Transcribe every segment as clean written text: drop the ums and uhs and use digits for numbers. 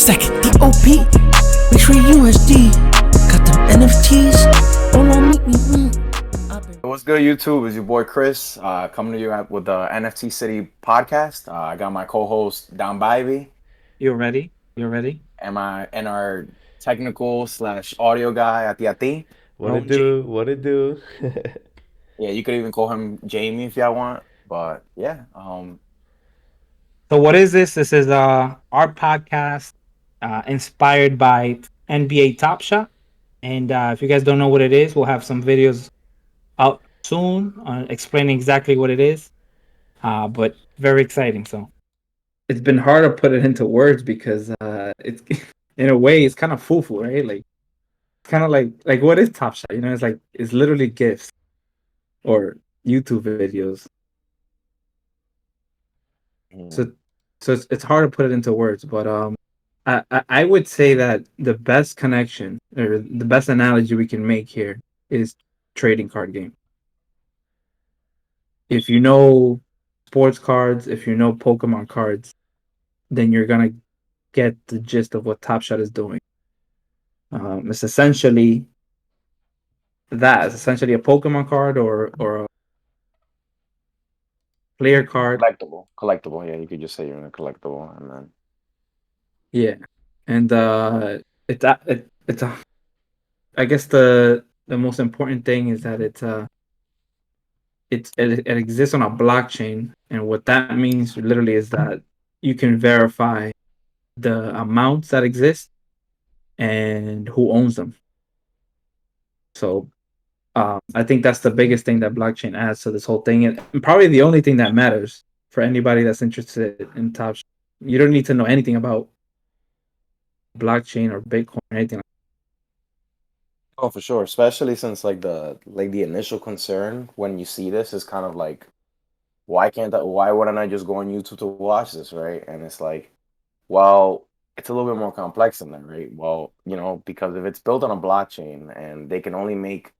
Stack it DOP, make sure USD. Got them NFTs, all on me. What's good, YouTube? It's your boy Chris, coming to you with the NFT City podcast. I got my co-host Don Bivey You're ready? You're ready? and our technical slash audio guy Ati. What it Own Jamie. do? What it do? Yeah, you could even call him Jamie if y'all want. But yeah, So what is this? This is our podcast inspired by NBA TopShot. And if you guys don't know what it is, we'll have some videos out soon explaining exactly what it is. But very exciting. So it's been hard to put it into words because it's in a way it's kind of foo-foo, right? Like it's kind of like what is TopShot? You know, it's literally gifs or YouTube videos. So it's hard to put it into words, but I would say that the best connection or the best analogy we can make here is trading card game. If you know sports cards, if you know Pokemon cards, then you're gonna get the gist of what Top Shot is doing. It's essentially that. It's essentially a Pokemon card or a player card. collectible. Yeah, you could just say you're in a collectible, and then Yeah, and it's a. I guess the most important thing is that it exists on a blockchain, and what that means literally is that you can verify the amounts that exist and who owns them. So I think that's the biggest thing that blockchain adds to this whole thing, and probably the only thing that matters for anybody that's interested in Top Shot. You don't need to know anything about blockchain or Bitcoin or anything. oh, for sure. Especially since the initial concern when you see this is kind of like, why wouldn't I just go on YouTube to watch this, right? And it's like, well, it's a little bit more complex than that, right? Well, because if it's built on a blockchain and they can only make,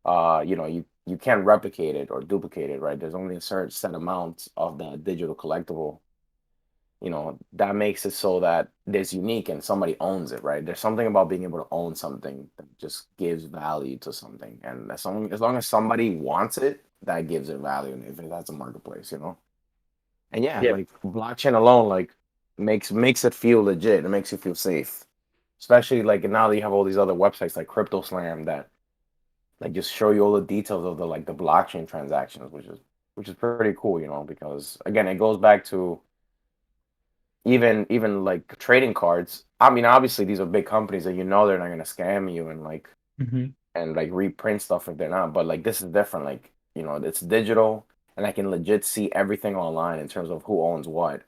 you can't replicate it or duplicate it, right? There's only a certain set amount of the digital collectible. That makes it so that there's unique and somebody owns it, right? There's something about being able to own something that just gives value to something, and as long as somebody wants it, that gives it value, and if that's a marketplace. And yeah, Yeah, like blockchain alone, like makes it feel legit. It makes you feel safe, especially like now that you have all these other websites like CryptoSlam that like just show you all the details of the blockchain transactions, which is pretty cool, because again, it goes back to even like trading cards. I mean, obviously these are big companies that they're not gonna scam you and hmm like reprint stuff if they're not. But like this is different. Like it's digital, and I can legit see everything online in terms of who owns what,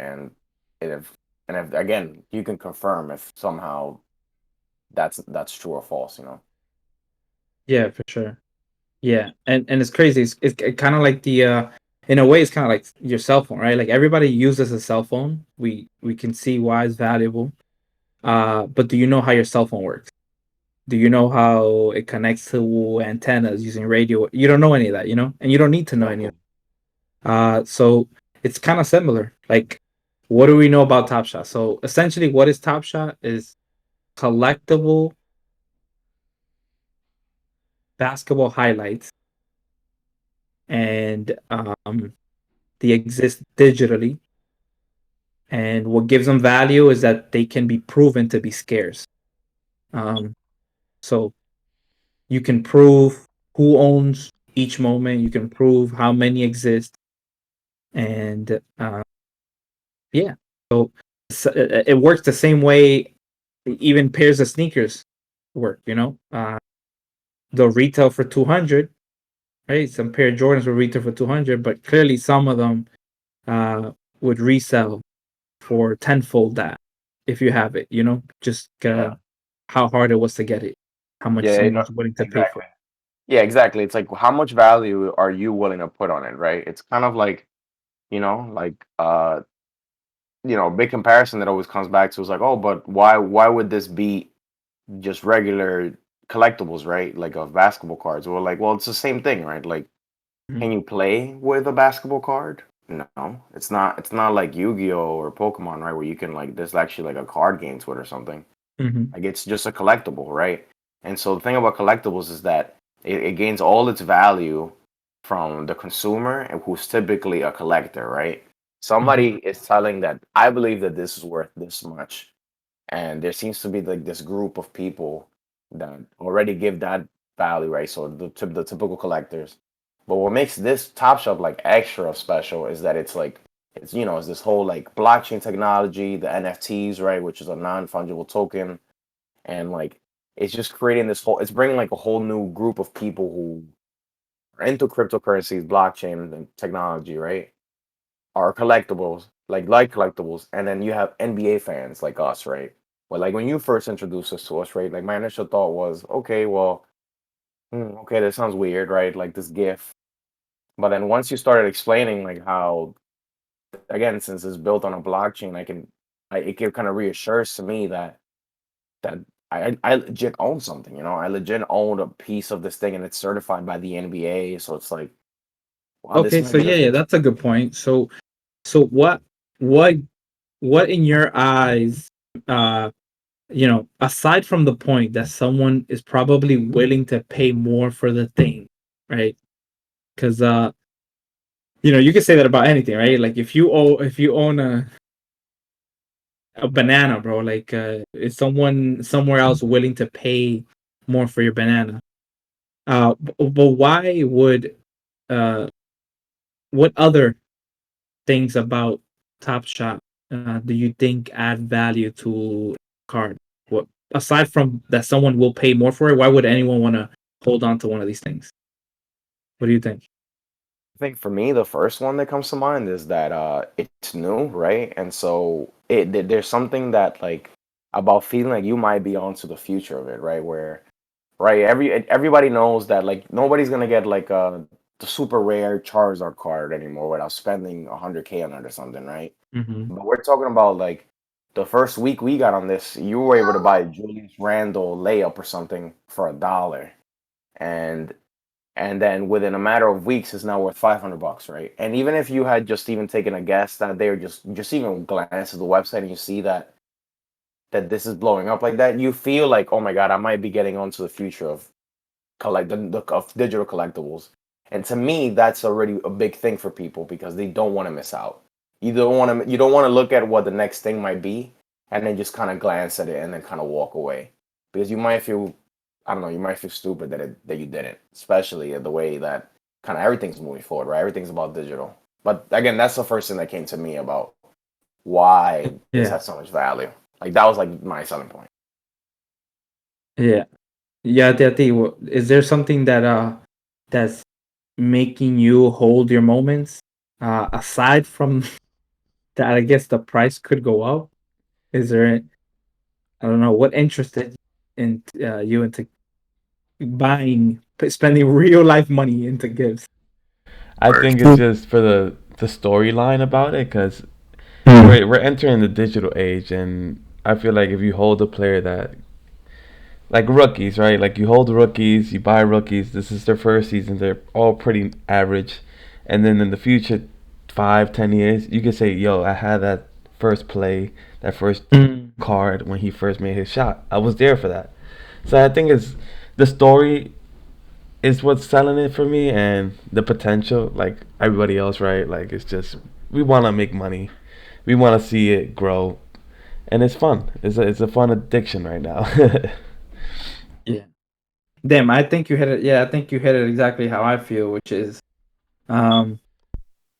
if if again you can confirm if somehow that's true or false. yeah, for sure. Yeah, and it's crazy. It's kind of like the in a way, it's kind of like your cell phone, right? Like everybody uses a cell phone. We can see why it's valuable. But do you know how your cell phone works? Do you know how it connects to antennas using radio? You don't know any of that, and you don't need to know any of Exactly. it. So it's kind of similar. Like, what do we know about Top Shot? So essentially, what is Top Shot is collectible basketball highlights, and they exist digitally. And what gives them value is that they can be proven to be scarce. Um, so you can prove who owns each moment. You can prove how many exist, and yeah. So it works the same way. Even pairs of sneakers work. They'll retail for 200. Right, some pair of Jordans will retail for 200, but clearly some of them would resell for tenfold that if you have it. Just Yeah. how hard it was to get it, how much Yeah. someone's willing to pay for Exactly. Yeah, exactly. It's like how much value are you willing to put on it, right? It's kind of like, like big comparison that always comes back to is like, oh, but why would this be just regular collectibles, right? Like of basketball cards. Well, it's the same thing, right? Like, it. can you play with a basketball card? No, it's not. It's not like Yu-Gi-Oh or Pokemon, right? Where you can like there's actually like a card game to it or something. Hmm. Like it's just a collectible, right? And so the thing about collectibles is that it gains all its value from the consumer and who's typically a collector, right? Hmm. Somebody is telling that I believe that this is worth this much, and there seems to be like this group of people that already give that value, right? So the typical collectors. But what makes this Top Shop like extra special is that it's like it's this whole like blockchain technology, the NFTs, right, which is a non-fungible token, and like it's just creating this whole it's bringing like a whole new group of people who are into cryptocurrencies, blockchain and technology, right? Are collectibles, like collectibles, and then you have NBA fans like us, right? Well, like when you first introduced us to us, right? Like my initial thought was, okay, well, okay, that sounds weird, right? Like this GIF. But then once you started explaining like how, again, since it's built on a blockchain, it kind of reassures to me that I legit own something, I legit own a piece of this thing and it's certified by the NBA. So it's like, wow, this Okay, might so be the yeah, future. that's a good point. So what what in your eyes, uh, aside from the point that someone is probably willing to pay more for the thing, right? Because you can say that about anything, right? Like if you own a banana, bro, like is someone somewhere else willing to pay more for your banana? But why would uh what other things about Top Shot do you think add value to card? What aside from that someone will pay more for it, why would anyone want to hold on to one of these things? What do you think? I think for me, the first one that comes to mind is that it's new, right? And so there's something that like about feeling like you might be onto the future of it, right? Where right, everybody knows that like nobody's gonna get like the super rare Charizard card anymore without spending 100K on it or something, right? Hmm. But we're talking about like the first week we got on this, you were able to buy Julius Randle layup or something for $1, and then within a matter of weeks it's now worth $500, right? And even if you had just even taken a guess that they're just even glance at the website and you see that this is blowing up like that, you feel like, oh my god, I might be getting onto the future of of digital collectibles. And to me, that's already a big thing for people because they don't want to miss out. You don't want to look at what the next thing might be and then just kind of glance at it and then kind of walk away because you might feel, I don't know, you might feel stupid that you didn't, especially the way that kind of everything's moving forward, right? Everything's about digital. But again, that's the first thing that came to me about why this Yeah, has so much value. Like that was like my selling point. yeah, yeah. Tati, is there something that's making you hold your moments? Aside from that, I guess the price could go up. Is there? I don't know what interested in you into spending real life money into gifts. I think it's Mm. just for the storyline about it, because Mm. we're entering the digital age, and I feel like if you hold a player that, like rookies, right? Like you hold rookies, you buy rookies. This is their first season. They're all pretty average, and then in the future, 5, 10 years, you can say, "Yo, I had that first play, that first Mm. card when he first made his shot. I was there for that." So I think it's the story is what's selling it for me, and the potential. Like everybody else, right? Like it's just we want to make money, we want to see it grow, and it's fun. It's a fun addiction right now. Yeah. Damn, I think you hit it. Yeah, I think you hit it exactly how I feel, which is, um,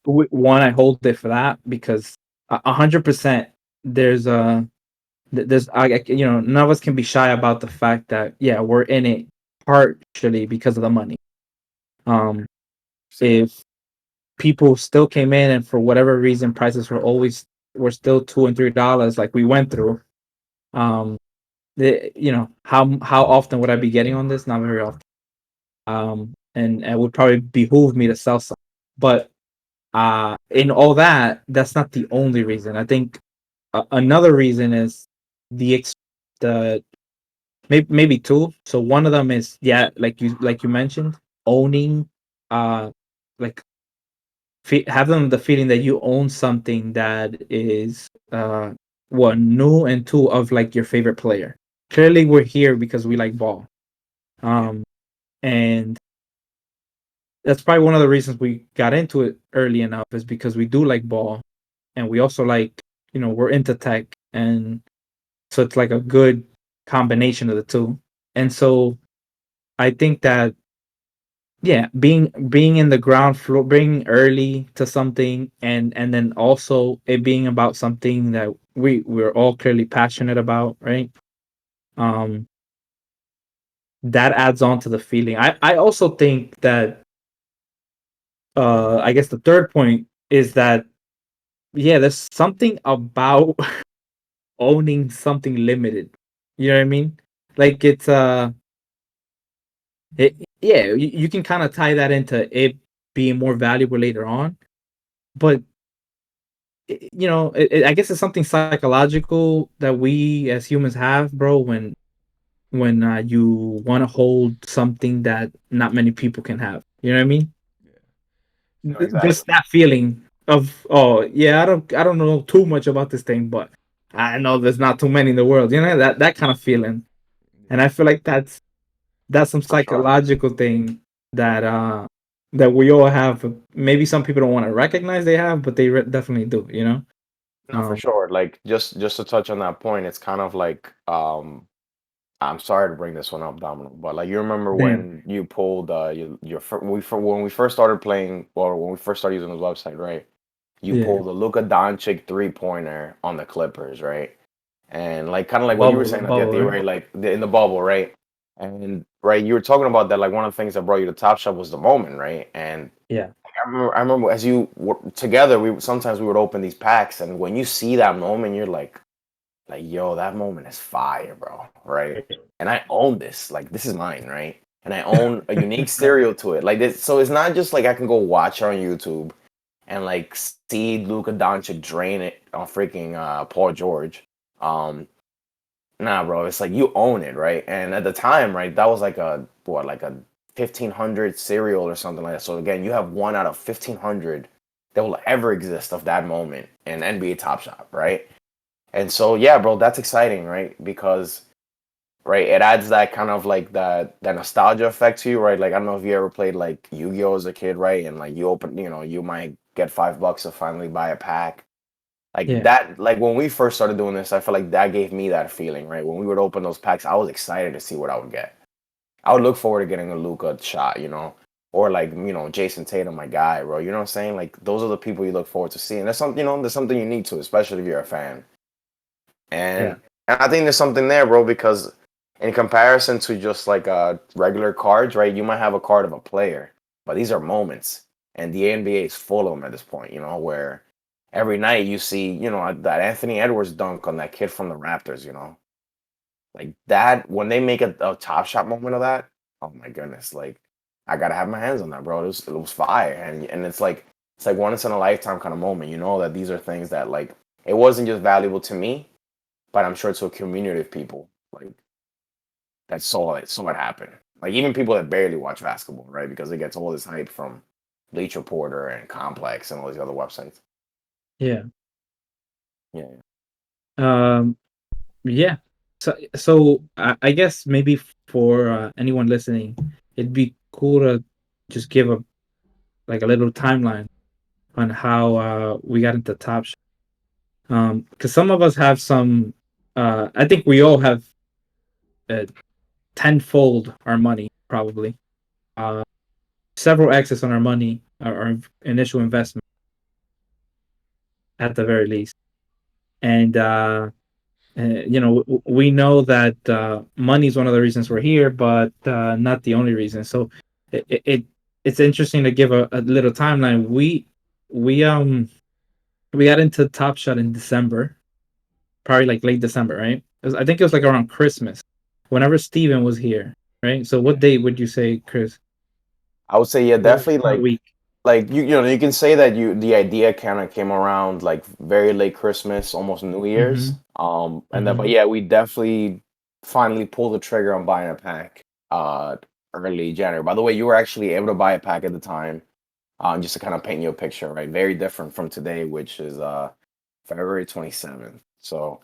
one, I hold it for that because 100%. There's none of us can be shy about the fact that yeah, we're in it partially because of the money. Um, if people still came in and for whatever reason prices were still $2 and $3 like we went through, um, how often would I be getting on this? Not very often. And it would probably behoove me to sell some. But in all that, that's not the only reason. I think another reason is the maybe two. So one of them is, yeah, like you mentioned, owning uh like have them the feeling that you own something that is one new, and two of like your favorite player. Clearly, we're here because we like ball, and that's probably one of the reasons we got into it early enough, is because we do like ball, and we also like, we're into tech, and so it's like a good combination of the two. And so I think that, yeah, being in the ground floor, being early to something, and then also it being about something that we're all clearly passionate about, right? um that adds on to the feeling. I also think that, I guess the third point is that, yeah, there's something about owning something limited. You know what I mean? Like, yeah, you can kind of tie that into it being more valuable later on, but I guess it's something psychological that we as humans have, bro. When you want to hold something that not many people can have, you know what I mean? No, Just exactly. that feeling of, oh yeah, I don't know too much about this thing, but I know there's not too many in the world. That kind of feeling, and I feel like that's some For sure. psychological thing that that we all have. Maybe some people don't want to recognize they have, but they definitely do. No, for Um, sure. Like just to touch on that point, it's kind of like I'm sorry to bring this one up, Domino, but like you remember damn. when you pulled when we first started playing, or when we first started using the website, right? You Yeah. pulled the Luka Doncic 3-pointer on the Clippers, right? And like kind of The like what you were bubble, the saying at the bubble, idea, right? right? Like in the bubble, right? And right, you were talking about that. Like one of the things that brought you to Top Shot was the moment, right? And Yeah. I remember as you were together, we would open these packs, and when you see that moment, you're like, yo, that moment is fire, bro, right? And I own this. Like, this is mine, right? And I own a unique stereo to it. Like this, so it's not just like I can go watch it on YouTube and like see Luka Doncic drain it on freaking Paul George. Um, nah, bro, it's like you own it, right? And at the time, right, that was like a 1500 serial or something like that. So again, you have one out of 1500 that will ever exist of that moment in NBA Top Shot, right? And so yeah, bro, that's exciting, right? Because right, it adds that kind of like that nostalgia effect to you, right? Like I don't know if you ever played like Yu-Gi-Oh as a kid, right? And like you might get $5 to finally buy a pack. Like Yeah. that, like when we first started doing this, I feel like that gave me that feeling, right? When we would open those packs, I was excited to see what I would get. I would look forward to getting a Luka shot, or like, Jason Tatum, my guy, bro. You know what I'm saying? Like those are the people you look forward to seeing. There's something unique to it, especially if you're a fan. Yeah. And I think there's something there, bro, because in comparison to just like regular cards, right? You might have a card of a player, but these are moments, and the NBA is full of them at this point. Where every night you see, that Anthony Edwards dunk on that kid from the Raptors. Like that when they make a top shot moment of that. Oh my goodness, like I gotta have my hands on that, bro. It was fire, and it's like once in a lifetime kind of moment. You know that these are things that like it wasn't just valuable to me, but I'm sure to a community of people like that saw it happen. Like even people that barely watch basketball, right? Because it gets all this hype from Bleach Reporter and Complex and all these other websites. Yeah. Yeah. Um, yeah. So I guess maybe for anyone listening, it'd be cool to just give a little timeline on how we got into Top Shot. Because some of us have some. I think we all have uh, tenfold our money, probably. Uh, Several X's on our money, our initial investment at the very least, and we know that money is one of the reasons we're here, but not the only reason. So it's interesting to give a little timeline. We we got into Top Shot in December, probably like late December, right? I think it was like around Christmas, whenever Steven was here, right? So what day would you say, Chris? I would say yeah, definitely What like week? you can say that the idea kind of came around like very late Christmas, almost New Mm-hmm. Year's. And then but Mm-hmm. yeah, we definitely finally pulled the trigger on buying a pack early January. By the way, you were actually able to buy a pack at the time. Just to kind of paint you a picture, right? Very different from today, which is February 27th. So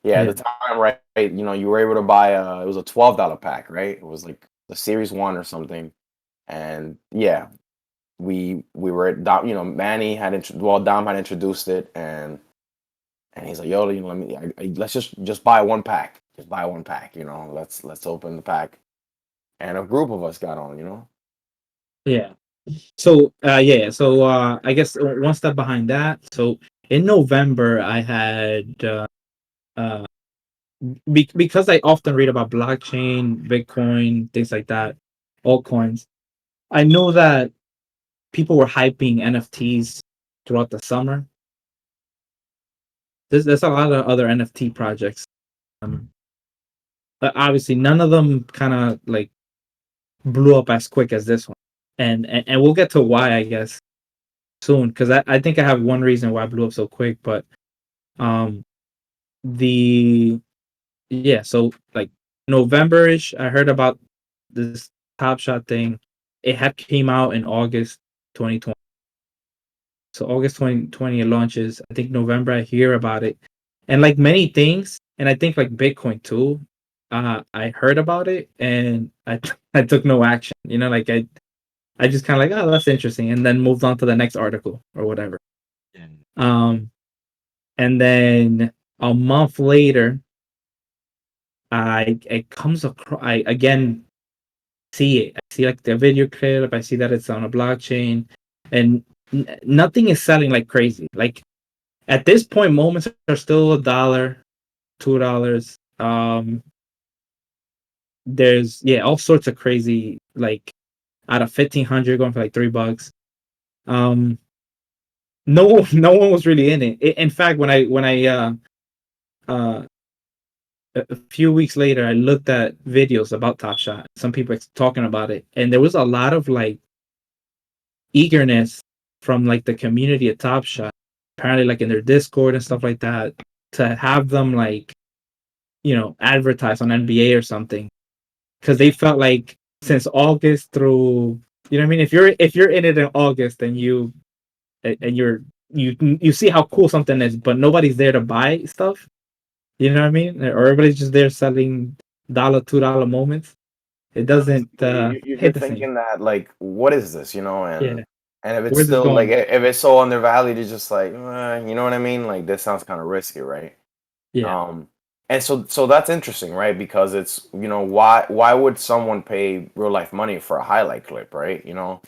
yeah, at Yeah. the time, right? You know, you were able to buy it was a $12 pack, right? It was like the Series One or something, and yeah, we were at Dom, you know, Manny had Dom had introduced it, and he's like, yo, you know, let's just buy one pack, just buy one pack, you know, let's open the pack, and a group of us got on, you know. Yeah. So I guess one step behind that. So in November, I had uh because I often read about blockchain, Bitcoin, things like that, altcoins. I know that people were hyping NFTs throughout the summer. There's a lot of other NFT projects. Um, but obviously, none of them kind of like blew up as quick as this one. And we'll get to why, I guess, soon, because I think I have one reason why it blew up so quick. But um, the yeah, so like November-ish, I heard about this Top Shot thing. It had came out in August 2020. So August 2020 it launches. I think November I hear about it. And like many things, and I think like Bitcoin too, I heard about it and I took no action. You know, like I just kind of like, oh, that's interesting, and then moved on to the next article or whatever. Um, and then a month later, I it comes across. I again see it. I see like the video clip. I see that it's on a blockchain, and nothing is selling like crazy. Like at this point, moments are still $1, $2. There's all sorts of crazy, like out of 1,500 going for like $3. Um, no one was really in it. In fact, when I uh a few weeks later, I looked at videos about Top Shot. Some people talking about it, and there was a lot of like eagerness from like the community at Top Shot, apparently like in their Discord and stuff like that, to have them like advertise on NBA or something, because they felt like since August through, you know what I mean. If you're in it in August, then you see how cool something is, but nobody's there to buy stuff. You know what I mean? Or everybody's just there selling $2 moments. It doesn't You're hit the same. thinking that like, what is this, you know, Yeah. and if it's Where's this still like going? if it's so undervalued, it's just like, you know what I mean? Like this sounds kind of risky, right? Yeah. Um, and so that's interesting, right? Because it's, you know, why would someone pay real life money for a highlight clip, right? You know,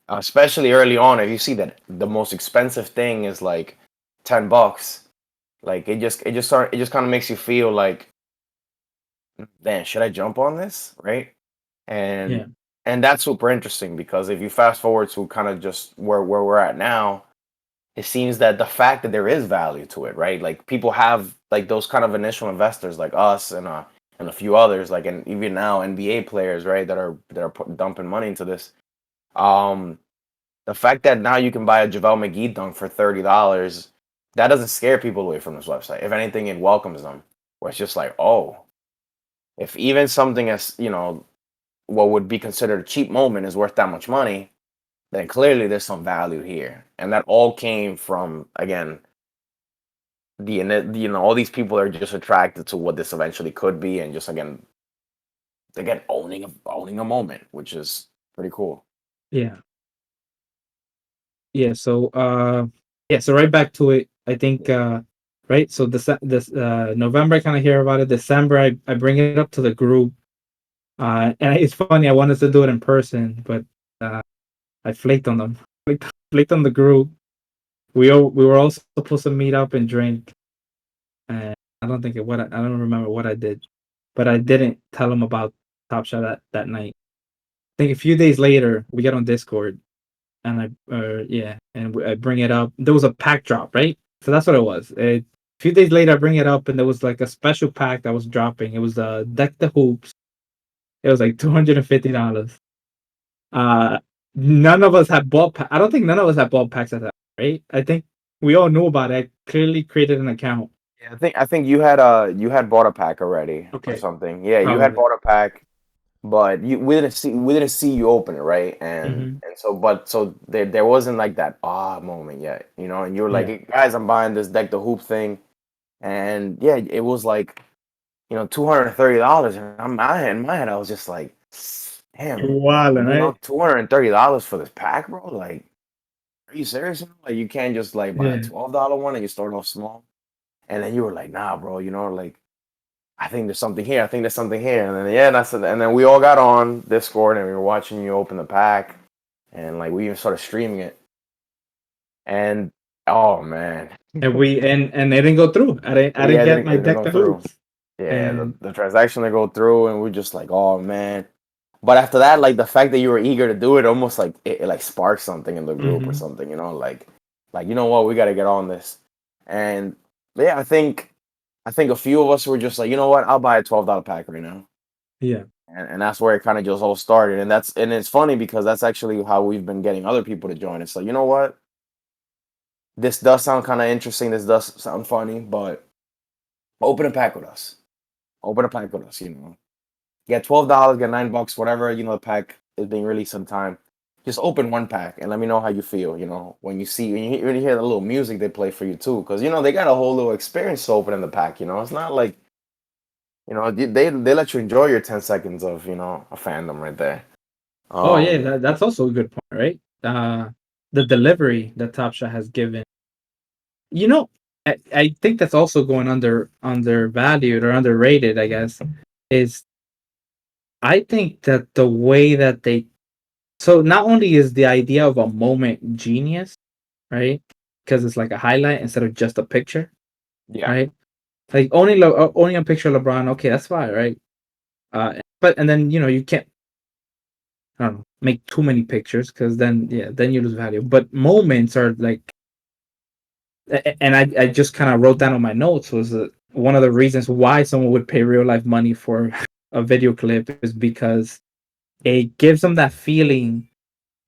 especially early on, if you see that the most expensive thing is like $10, like it just kind of makes you feel like, then should I jump on this, right? Yeah. And that's super interesting because if you fast forward to kind of just where we're at now, it seems that the fact that there is value to it, right? Like people have like those kind of initial investors like us and a few others, like, and even now NBA players, right, that are dumping money into this. Um, the fact that now you can buy a JaVale McGee dunk for $30, that doesn't scare people away from this website. If anything, it welcomes them. Where it's just like, oh, if even something as, you know, what would be considered a cheap moment is worth that much money, then clearly there's some value here. And that all came from, again, you know, all these people are just attracted to what this eventually could be, and just again owning a moment, which is pretty cool. Yeah. Yeah. So right back to it. I think right. So this November I kind of hear about it. December I bring it up to the group. And it's funny. I wanted to do it in person, but uh, I flaked on them. Flaked on the group. We were all supposed to meet up and drink. And I don't remember what I did, but I didn't tell them about Top Shot that night. I think a few days later we get on Discord, and I bring it up. There was a pack drop, right? So that's what it was. A few days later I bring it up, and there was like a special pack that was dropping. It was Deck the Hoops. It was like $250. Uh, none of us had bought. I don't think none of us had bought packs at that, right? I think we all knew about it. I clearly created an account. Yeah, I think you had bought a pack already or Okay, something. Yeah, you had probably. bought a pack. but we didn't see you open it, right? And Mhm. so there wasn't like that moment yet, and you were like, Yeah. "Hey, guys, I'm buying this deck the hoop thing," and yeah, it was like $230, and in my head I was just like, You're damn, wildin', right? $230 for this pack, bro. Like, are you serious? Like, you can't just like buy a Yeah. $12 one and you start off small. And then you were like, nah, bro, like, I think there's something here. I think there's something here. And then yeah, and then we all got on Discord and we were watching you open the pack, and like we even started streaming it. And oh man, And it didn't go through. I didn't yeah, get it my didn't deck go to through. hoops. Yeah, the, And the transaction didn't go through, and we're just like, oh man. But after that, like the fact that you were eager to do it, almost like it like sparked something in the group or mhm. something, like you know what, we got to get on this. And yeah, I think a few of us were just like, you know what, I'll buy a $12 pack right now. Yeah. And that's where it kind of just all started. And it's funny because that's actually how we've been getting other people to join. It's like, you know what, this does sound kind of interesting. This does sound funny, but open a pack with us. Open a pack with us. Get $12, get $9, whatever, the pack is being released sometime. Just open one pack and let me know how you feel, when you hear the little music they play for you too. Because they got a whole little experience to open in the pack. It's not like, they let you enjoy your 10 seconds of, a fandom right there. Oh yeah, Um that's also a good point, right? The delivery that Top Shot has given. You know, I think that's also going undervalued or underrated, I guess, is I think that the way that they so not only is the idea of a moment genius, right? Because it's like a highlight instead of just a picture, yeah. right? Like only a picture of LeBron, okay, that's fine, right? But and then you can't I don't know, make too many pictures because then you lose value. But moments are like, and I just kind of wrote down on my notes was one of the reasons why someone would pay real life money for a video clip is because it gives them that feeling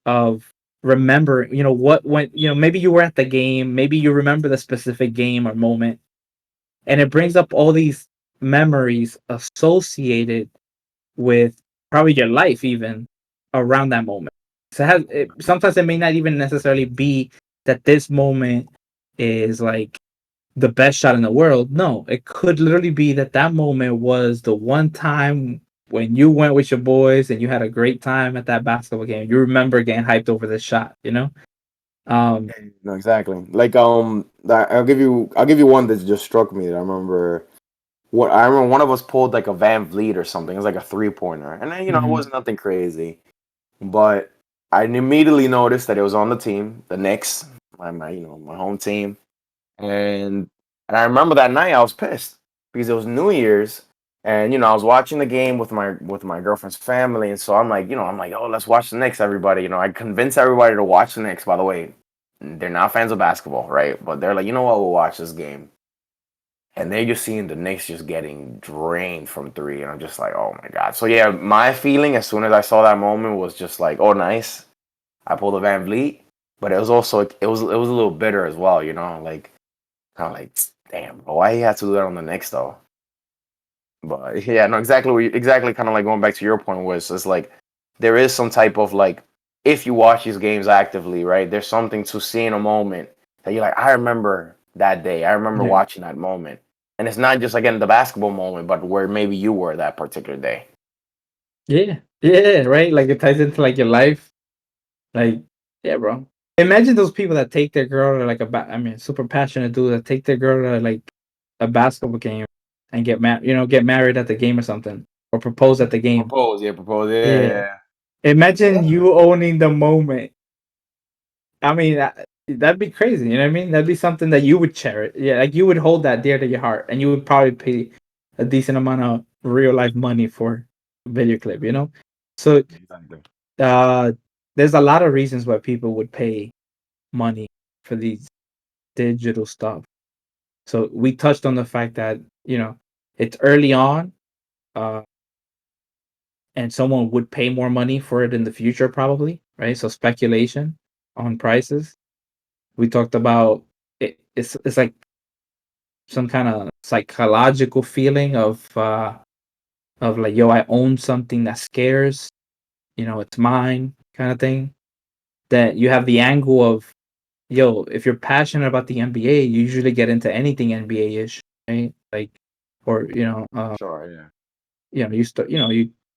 of remember, what when maybe you were at the game, maybe you remember the specific game or moment, and it brings up all these memories associated with probably your life even around that moment. So sometimes it may not even necessarily be that this moment is like the best shot in the world. No, it could literally be that moment was the one time when you went with your boys and you had a great time at that basketball game. You remember getting hyped over this shot. Um, No, exactly. Like I'll give you one that just struck me that I remember one of us pulled like a Van Vliet or something. It was like a 3-pointer. And then, it mhm, wasn't nothing crazy. But I immediately noticed that it was on the team, the Knicks, my home team. And I remember that night I was pissed because it was New Year's, and I was watching the game with my girlfriend's family, and so I'm like, oh, let's watch the Knicks, everybody. I convinced everybody to watch the Knicks. By the way, they're not fans of basketball, right? But they're like, you know what, we'll watch this game. And they're just seeing the Knicks just getting drained from three, and I'm just like, oh my god. So yeah, my feeling as soon as I saw that moment was just like, oh nice, I pulled a Van Vliet, but it was also it was a little bitter as well, like kind of like, damn, bro, why he had to do that on the Knicks though? But yeah, no, exactly, kind of like going back to your point was it's like there is some type of like if you watch these games actively, right? There's something to see in a moment that you're like, I remember that day, I remember yeah, watching that moment, and it's not just again the basketball moment, but where maybe you were that particular day. yeah, right. Like it ties into like your life. Like, yeah, bro. Imagine those people that take their girl to like I mean, super passionate dude that take their girl to like a basketball game and get married at the game or something, or propose at the game. Propose, yeah, Yeah. yeah. Imagine Yeah. you owning the moment. I mean, that'd be crazy. You know what I mean? That'd be something that you would cherish. Yeah, like you would hold that dear to your heart, and you would probably pay a decent amount of real life money for a video clip. So, Exactly. uh, there's a lot of reasons why people would pay money for these digital stuff. So we touched on the fact that it's early on, uh, and someone would pay more money for it in the future, probably, right? So speculation on prices. We talked about it. It's like some kind of psychological feeling of of like, yo, I own something that scares, it's mine kind of thing. That you have the angle of, yo, if you're passionate about the NBA, you usually get into anything NBA-ish, right? Like, or Sure, yeah. you start,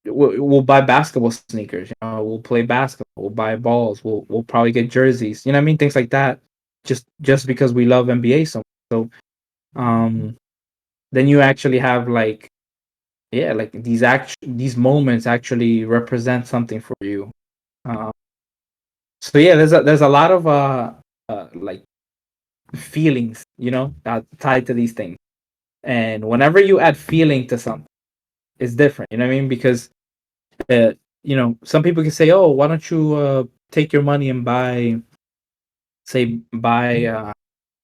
we'll buy basketball sneakers, we'll play basketball, we'll buy balls, we'll probably get jerseys, you know what I mean, things like that, just because we love NBA so much. So, then you actually have like, yeah, like these moments actually represent something for you. Uh, so yeah, there's a lot of like feelings, tied to these things. And whenever you add feeling to something, it's different. You know what I mean? Because some people can say, "Oh, why don't you take your money and buy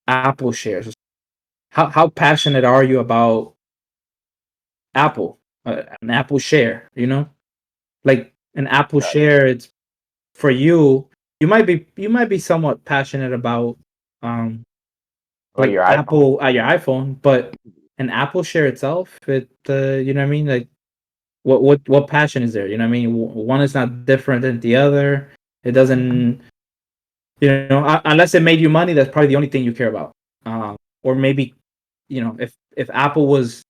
Apple shares?" How passionate are you about Apple? An Apple share, like an Apple Exactly. share. It's for you. You might be somewhat passionate about um Like like your iPhone. Apple your iPhone, but an Apple share itself, you know what I mean? Like what passion is there? You know what I mean? One is not different than the other. It doesn't, unless it made you money, that's probably the only thing you care about. Or maybe, if Apple was,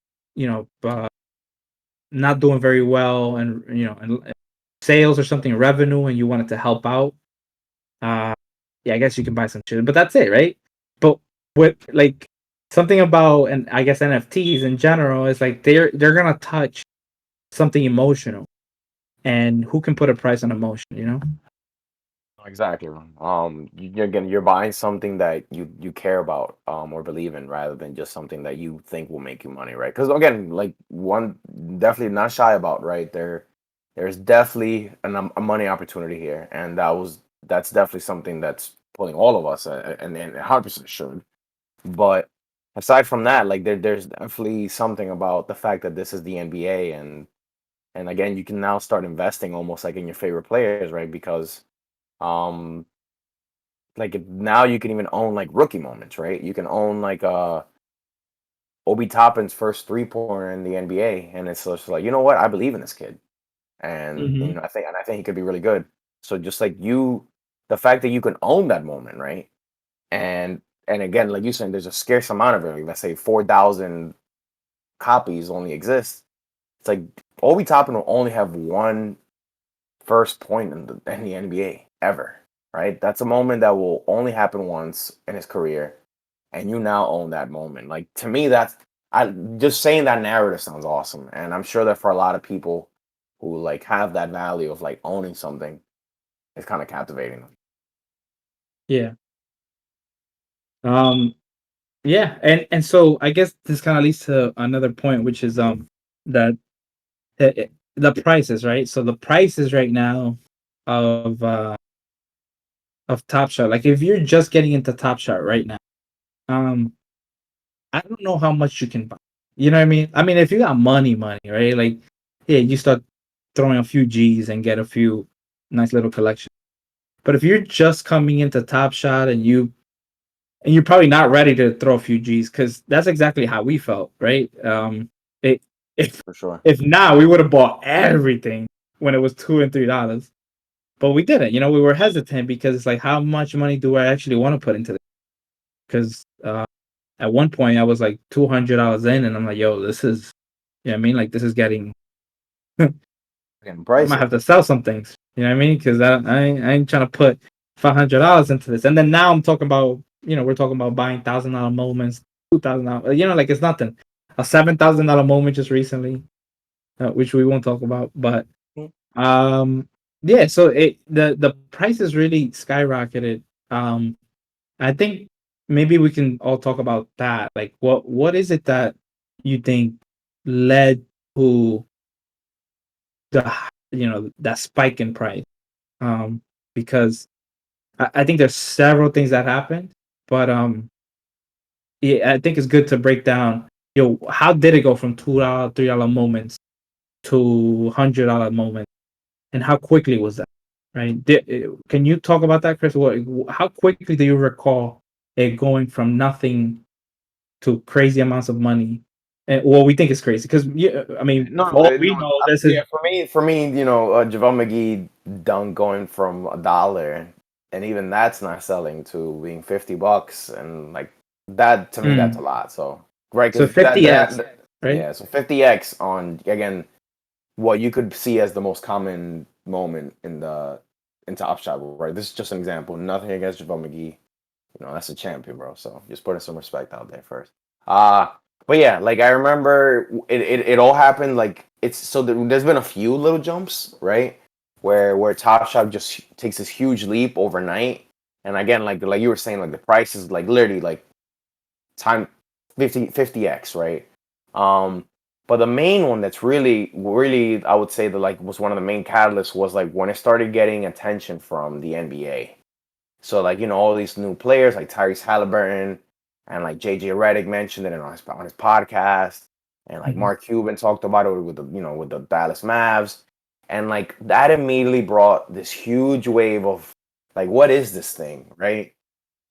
not doing very well, and sales or something, revenue, and you wanted to help out, uh, yeah, I guess you can buy some shit, but that's it, right? But with like something about, and I guess NFTs in general is like they're gonna touch something emotional, and who can put a price on emotion, Exactly. You're buying something that you care about or believe in rather than just something that you think will make you money, right? Because again, like one definitely not shy about, right? There's definitely a money opportunity here, and that's definitely something that's pulling all of us, and 100% should. But aside from that, like there's definitely something about the fact that this is the NBA, and again, you can now start investing almost like in your favorite players, right? Because um now you can even own like rookie moments, right? You can own like Obi Toppin's first 3-pointer in the NBA, and it's just like, you know what, I believe in this kid, and hmm I think he could be really good. So just like the fact that you can own that moment, right? And again, like you said, there's a scarce amount of it. Like, let's say 4,000 copies only exist. It's like Obi Toppin will only have one first point in the NBA ever, right? That's a moment that will only happen once in his career, and you now own that moment. Like to me, I just saying that narrative sounds awesome, and I'm sure that for a lot of people who like have that value of like owning something, it's kind of captivating them. Yeah. Um. Yeah. And so I guess this kind of leads to another point, which is that the prices, right? So the prices right now of Top Shot, like if you're just getting into Top Shot right now, um, I don't know how much you can buy. You know what I mean? I mean, if you got money, right? Like, yeah, you start throwing a few G's and get a few nice little collections. But if you're just coming into Top Shot and you're probably not ready to throw a few G's, because that's exactly how we felt, right? It, if For sure. if not, we would have bought everything when it was $2 and $3, but we didn't. We were hesitant because it's like, how much money do I actually want to put into this? Because at one point I was like $200 in, and I'm like, yo, this is, you know what I mean? Like, this is getting, Getting I might pricey. have to sell some things. You know what I mean? Because I ain't trying to put $500 into this. And then now I'm talking about, we're talking about buying $1,000 moments, $2,000. Like it's nothing. A $7,000 moment just recently, which we won't talk about. But Mm. yeah. So the prices really skyrocketed. I think maybe we can all talk about that. Like, what is it that you think led to the that spike in price? Because I think there's several things that happened, but yeah, I think it's good to break down. How did it go from $2, $3 moments to $100 moments, and how quickly was that? Right? Can you talk about that, Chris? How quickly do you recall it going from nothing to crazy amounts of money? And well, we think it's crazy because I mean, No, for all we no, know, this is yeah. For me, JaVale McGee dunk going from $1, and even that's not selling to being $50, and like that to me, that's a lot. So right, so because that 50x, right? yeah, so 50x on again what you could see as the most common moment in Top Shot, right? This is just an example. Nothing against JaVale McGee. That's a champion, bro. So just putting some respect out there first. Uh but yeah, like I remember it all happened like it's so there's been a few little jumps, right? Where Top Shot just takes this huge leap overnight. And again, like you were saying, like the price is like literally like time 50x, right? Um but the main one that's really I would say that like was one of the main catalysts was like when it started getting attention from the NBA. So like all these new players like Tyrese Halliburton and like JJ Redick mentioned it on his podcast, and like Mhm. Mark Cuban talked about it with the Dallas Mavs, and like that immediately brought this huge wave of like what is this thing, right?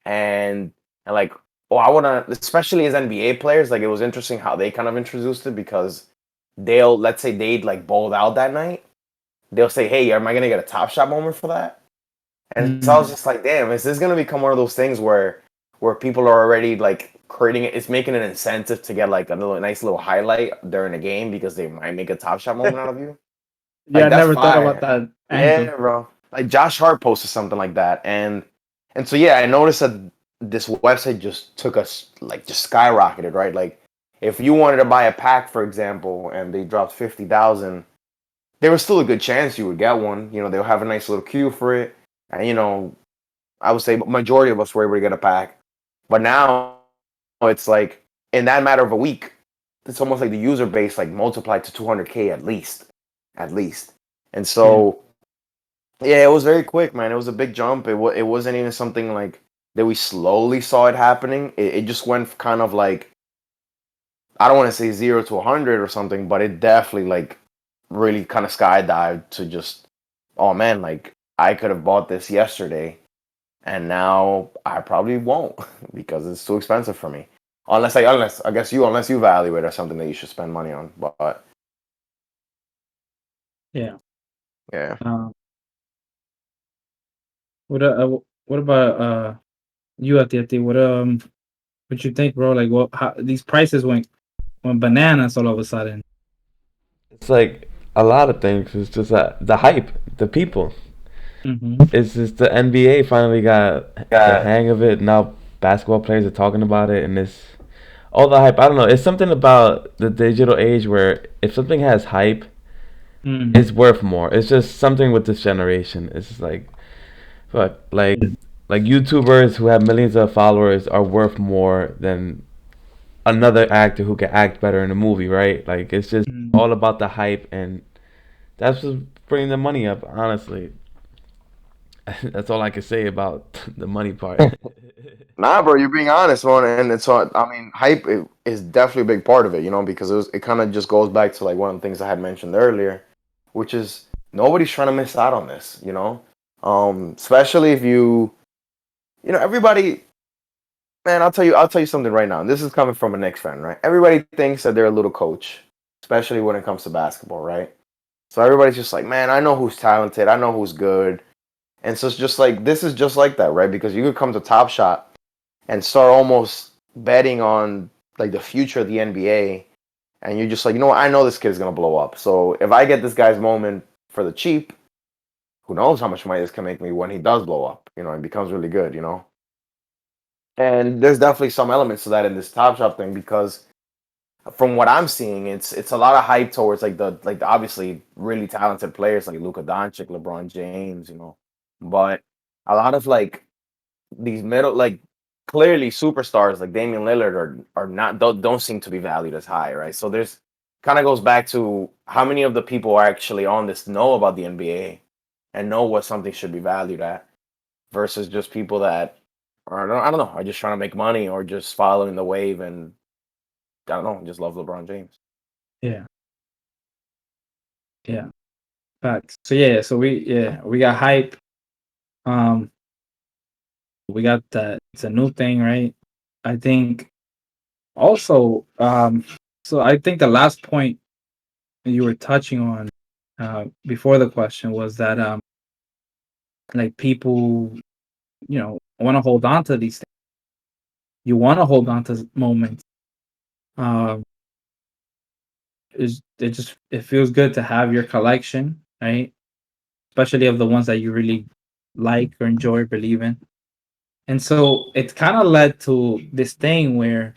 And like I want to, especially as NBA players, like it was interesting how they kind of introduced it because let's say they'd like bowled out that night, they'll say, hey, am I gonna get a Top Shot moment for that? And so I was Mm. just like, damn, is this gonna become one of those things where people are already like creating it? It's making an incentive to get like a nice little highlight during a game because they might make a Top Shot moment out of you. Yeah, I Like that's never thought about fire. that angle. Yeah, bro. Like Josh Hart posted something like that, and so yeah, I noticed that this website just took us like just skyrocketed, right? Like if you wanted to buy a pack, for example, and they dropped 50,000, there was still a good chance you would get one. They'll have a nice little queue for it, and I would say majority of us were able to get a pack. But now it's like in that matter of a week, it's almost like the user base like multiplied to 200K at least. And Yeah. so yeah, it was very quick, man. It was a big jump. It wasn't even something like that we slowly saw it happening. It just went kind of like I don't want to say 0 to 100 or something, but it definitely like really kind of skydived to just oh man, like I could have bought this yesterday and now I probably won't because it's too expensive for me. Unless you value it or something that you should spend money on. But Yeah. yeah, Um, what about you, Atiati? What you think, bro? Like, how these prices went bananas all of a sudden. It's like a lot of things. It's just that the hype, the people. Mm-hmm. It's just the NBA finally got the got hang of it. Now basketball players are talking about it, and it's all the hype. I don't know. It's something about the digital age where if something has hype, Mm. it's worth more. It's just something with this generation. It's just like, fuck, like YouTubers who have millions of followers are worth more than another actor who can act better in a movie, right? Like it's just Mm. all about the hype, and that's what's bringing the money up. Honestly, that's all I can say about the money part. nah, bro. You're being honest, man, and it's all. I mean, hype is definitely a big part of it, because it kind of just goes back to like one of the things I had mentioned earlier, which is nobody's trying to miss out on this, especially if everybody. Man, I'll tell you something right now. And this is coming from a Knicks fan, right? Everybody thinks that they're a little coach, especially when it comes to basketball, right? So everybody's just like, man, I know who's talented, I know who's good, and so it's just like this is just like that, right? Because you could come to Top Shot and start almost betting on like the future of the NBA, and you're just like, you know what? I know this kid's gonna blow up. So if I get this guy's moment for the cheap, who knows how much money this can make me when he does blow up? It becomes really good. And there's definitely some elements to that in this Top Shot thing because from what I'm seeing, it's a lot of hype towards like the obviously really talented players like Luka Doncic, LeBron James. But a lot of like these middle like clearly superstars like Damian Lillard are not don't seem to be valued as high, right? So there's kind of goes back to how many of the people are actually on this know about the NBA and know what something should be valued at versus just people that I don't know, are just trying to make money or just following the wave and I don't know, just love LeBron James. Yeah. Yeah. Facts. So we got hype. Um, we got that. It's a new thing, right? I think also So I think the last point you were touching on before the question was that like people, want to hold on to these things. You want to hold on to moments. Um, it feels good to have your collection, right? Especially of the ones that you really like or enjoy or believe in. And so it kind of led to this thing where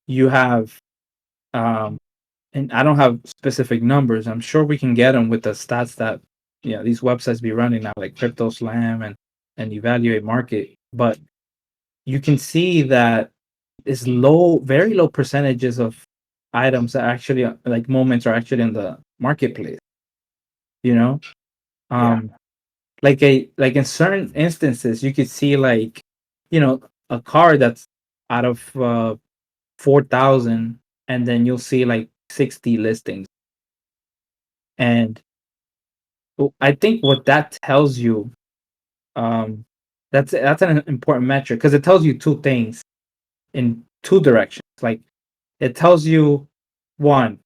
you have, um, and I don't have specific numbers. I'm sure we can get them with the stats that these websites be running now, like Crypto Slam and Evaluate Market. But you can see that it's low, very low percentages of items that actually like moments are actually in the marketplace. You know, Yeah. um, like in certain instances, you could see like, a car that's out of 4,000, and then you'll see like 60 listings. And I think what that tells you, um, that's an important metric because it tells you two things in two directions. Like it tells you one,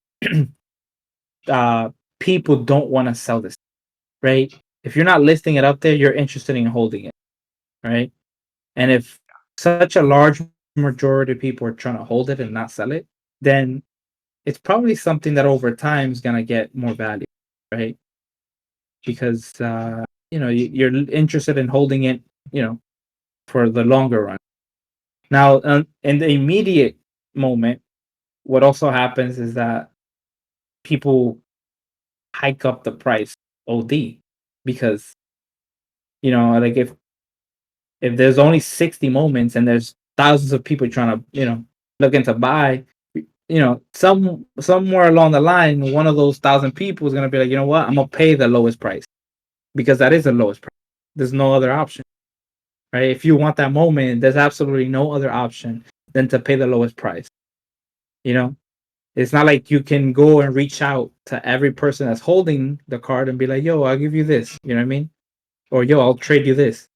uh, people don't want to sell this, right? If you're not listing it up there, you're interested in holding it, right? And if such a large majority of people are trying to hold it and not sell it, then it's probably something that over time is gonna get more value, right? Because you're interested in holding it, for the longer run. Now, in the immediate moment, what also happens is that people hike up the price OD because like if there's only 60 moments and there's thousands of people trying to looking to buy, somewhere along the line, one of those 1,000 people is gonna be like, you know what, I'm gonna pay the lowest price because that is the lowest price. There's no other option, right? If you want that moment, there's absolutely no other option than to pay the lowest price. You know, it's not like you can go and reach out to every person that's holding the card and be like, "Yo, I'll give you this." You know what I mean? Or "Yo, I'll trade you this."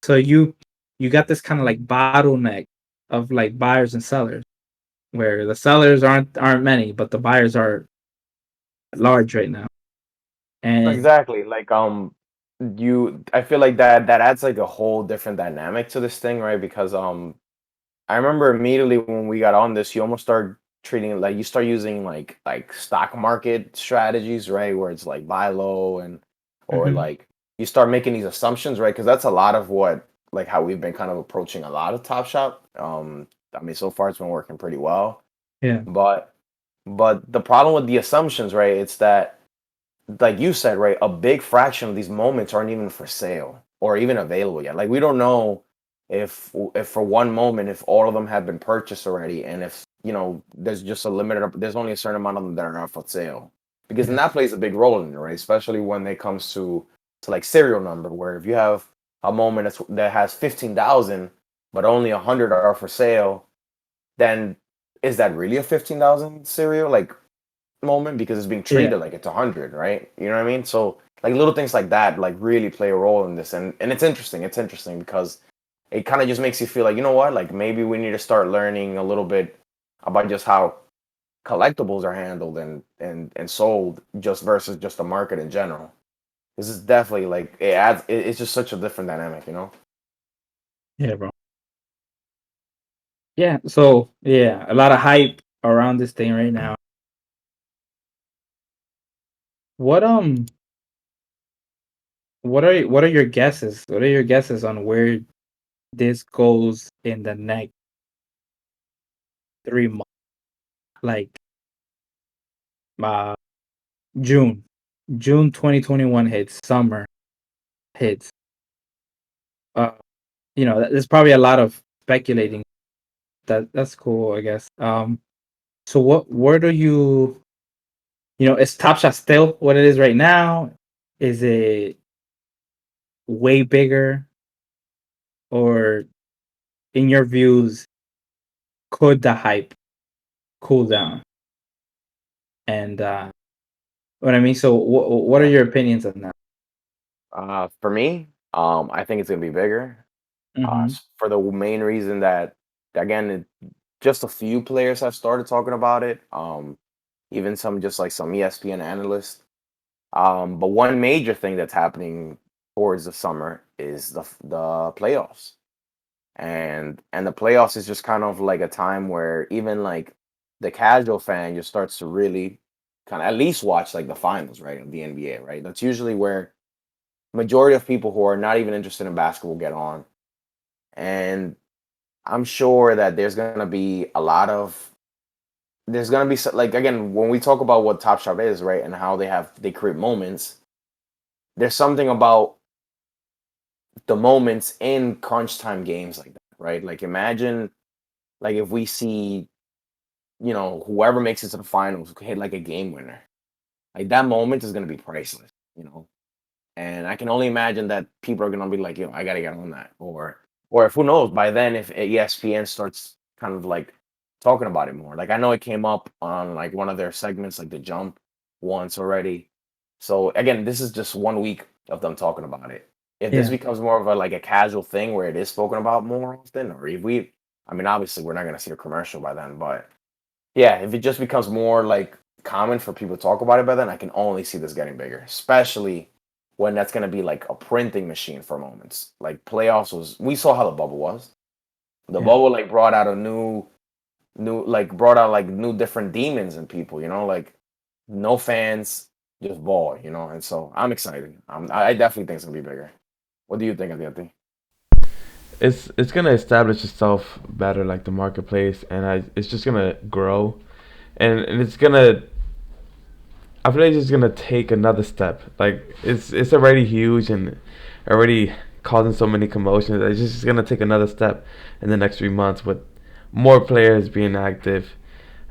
So you got this kind of like bottleneck of like buyers and sellers, where the sellers aren't many, but the buyers are large right now. And Exactly. Like I feel like that adds like a whole different dynamic to this thing, right? Because I remember immediately when we got on this, you almost start treating it like you start using like stock market strategies, right? Where it's like buy low and or Mhm. like you start making these assumptions, right? Because that's a lot of what like how we've been kind of approaching a lot of Top Shop. I mean, so far it's been working pretty well, Yeah, but the problem with the assumptions, right? It's that like you said, right, a big fraction of these moments aren't even for sale or even available yet. Like we don't know if for one moment if all of them have been purchased already, and if there's just a there's only a certain amount of them that are not for sale, because then yeah, that plays a big role in it, right? Especially when it comes to like serial number, where if you have a moment that has 15,000, but only 100 are for sale, then is that really a 15,000 serial? Like moment because it's being yeah, treated like it's 100, right? You know what I mean? So like little things like that like really play a role in this, and it's interesting. It's interesting because it kind of just makes you feel like, you know what, like maybe we need to start learning a little bit about just how collectibles are handled and sold just versus just the market in general. This is definitely like it's just such a different dynamic, you know. yeah, bro. Yeah. So yeah, a lot of hype around this thing right now. What what are your guesses? What are your guesses on where this goes in the next 3 months? Like uh June. June 2021 hits, summer hits. Uh there's probably a lot of speculating. That's cool, I guess. So where do is Top Shot still what it is right now? Is it way bigger? Or in your views, could the hype cool down? And what I mean, so what are Yeah. your opinions on that? For me, I think it's gonna be bigger. Mhm. For the main reason that again just a few players have started talking about it. Even some just like some ESPN analysts. But one major thing that's happening towards the summer is the playoffs, and the playoffs is just kind of like a time where even like the casual fan just starts to really kind of at least watch like the finals, right, of the NBA, right? That's usually where majority of people who are not even interested in basketball get on, and I'm sure that there's gonna be like again when we talk about what Top Shop is, right, and how they create moments. There's something about the moments in crunch time games like that, right? Like imagine like if we see whoever makes it to the finals hit like a game winner, like that moment is gonna be priceless, you know. And I can only imagine that people are gonna be like, I gotta get on that, or if who knows by then if ESPN starts kind of like talking about it more. Like I know it came up on like one of their segments, like the Jump, once already. So again, this is just 1 week of them talking about it. If this Yeah. becomes more of a like a casual thing where it is spoken about more often, or if I mean, obviously we're not gonna see a commercial by then, but yeah, if it just becomes more like common for people to talk about it by then, I can only see this getting bigger, especially when that's going to be like a printing machine for moments. Like playoffs we saw how the bubble was. The Yeah. bubble like brought out brought out like new different demons in people, like no fans, just ball, and so I'm excited. I definitely think it's going to be bigger. What do you think, Adiati? It's gonna establish itself better, like the marketplace, and it's just gonna grow, and it's gonna. I feel like it's gonna take another step. Like it's already huge and already causing so many commotions. It's just gonna take another step in the next 3 months with more players being active.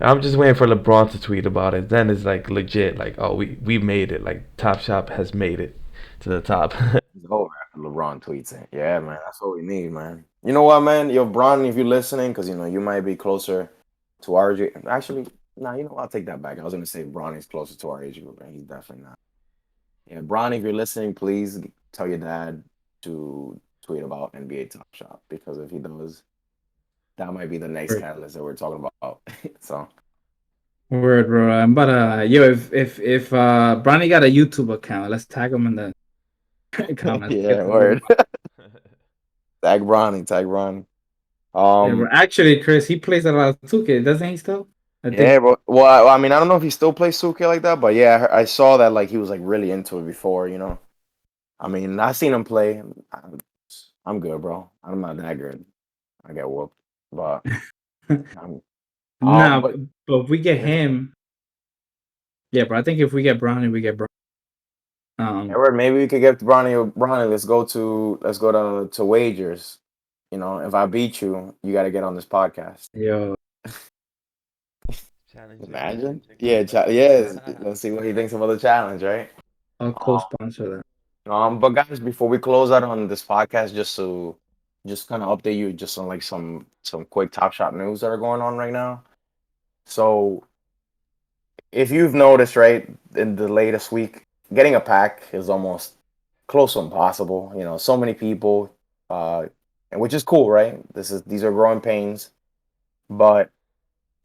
I'm just waiting for LeBron to tweet about it. Then it's like legit. Like, oh, we made it. Like Top Shop has made it to the top. It's over after LeBron tweets it. Yeah, man, that's what we need, man. You know what, man? Yo, Bron, if you're listening, because you might be closer to our age. Actually, nah, I'll take that back. I was gonna say Bron is closer to our age group, and he's definitely not. Yeah, Bron, if you're listening, please tell your dad to tweet about NBA Top Shot because if he does, that might be the next Word, catalyst that we're talking about. So word, bro. But yo, if Bronny got a YouTube account, let's tag him in the comments. Get yeah, the word word. out. Tag Bronny, tag Bronny. Yeah, bro. Um, Actually, Chris, he plays a lot of 2K, doesn't he still? I Yeah, think. but well, I mean, I don't know if he still plays 2K like that, but yeah, I saw that like he was like really into it before. I mean, I seen him play. I'm good, bro. I'm not that good. I get whooped, but um, Nah, but but if we get yeah, him, yeah, bro. I think if we get Brownie, we get Brown. Edward, maybe we could get Bronny. Bronny, let's go to wagers. If I beat you, you got to get on this podcast. Yo, Challenge Imagine, accepted. yeah, yeah. Let's see what he thinks about the challenge, right? I'll co-sponsor that. But guys, before we close out on this podcast, just kind of update you just on like some quick Top Shot news that are going on right now. So if you've noticed, right, in the latest week, getting a pack is almost close to impossible. So many people, uh, and which is cool, right? These are growing pains, but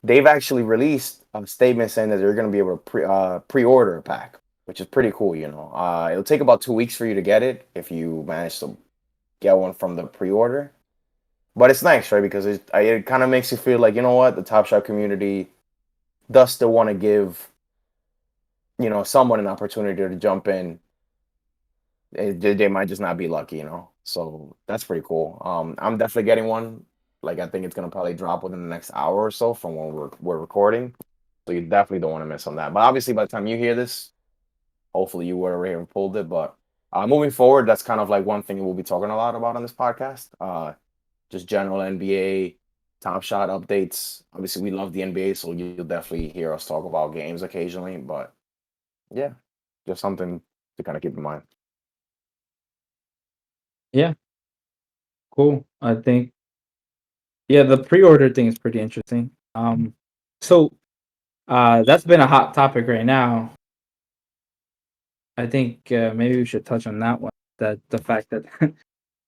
they've actually released a statement saying that they're going to be able to pre-order a pack, which is pretty cool. It'll take about 2 weeks for you to get it if you manage to get one from the pre-order. But it's nice, right? Because it kind of makes you feel like, you know what, the Top Shot community does still want to give, someone an opportunity to jump in. They might just not be lucky. So that's pretty cool. I'm definitely getting one. Like I think it's gonna probably drop within the next hour or so from when we're recording. So you definitely don't want to miss on that. But obviously, by the time you hear this, hopefully you would already have pulled it. But moving forward, that's kind of like one thing we'll be talking a lot about on this podcast. Just general NBA Top Shot updates. Obviously, we love the NBA, so you'll definitely hear us talk about games occasionally. But yeah, just something to kind of keep in mind. Yeah, cool. I think yeah, the pre-order thing is pretty interesting. So that's been a hot topic right now. I think maybe we should touch on that one. That the fact that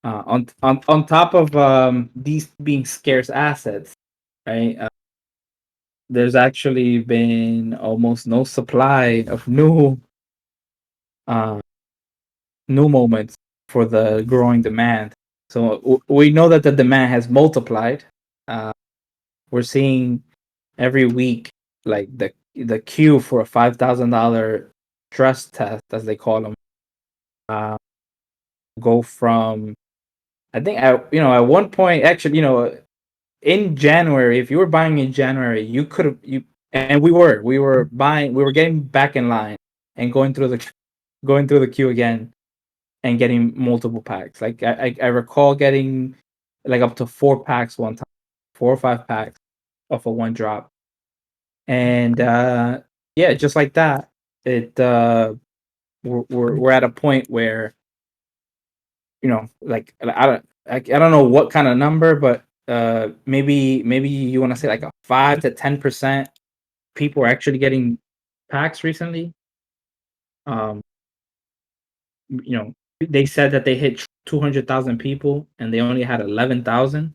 on top of these being scarce assets, right? There's actually been almost no supply of uh, new moments for the growing demand. So we know that the demand has multiplied. Uh, we're seeing every week like the queue for a $5,000 stress test, as they call them, uh, go from, I think, at one point, actually, in January, if you were buying in January, you could have you and we were getting back in line and going through the queue again and getting multiple packs. Like I recall getting like up to 4 packs one time, 4 or 5 packs off of one drop. And yeah, just like that, it we're at a point where, like I don't know what kind of number, but maybe you want to say like a 5 to 10% people are actually getting packs recently. Um, they said that they hit 200,000 people and they only had 11,000,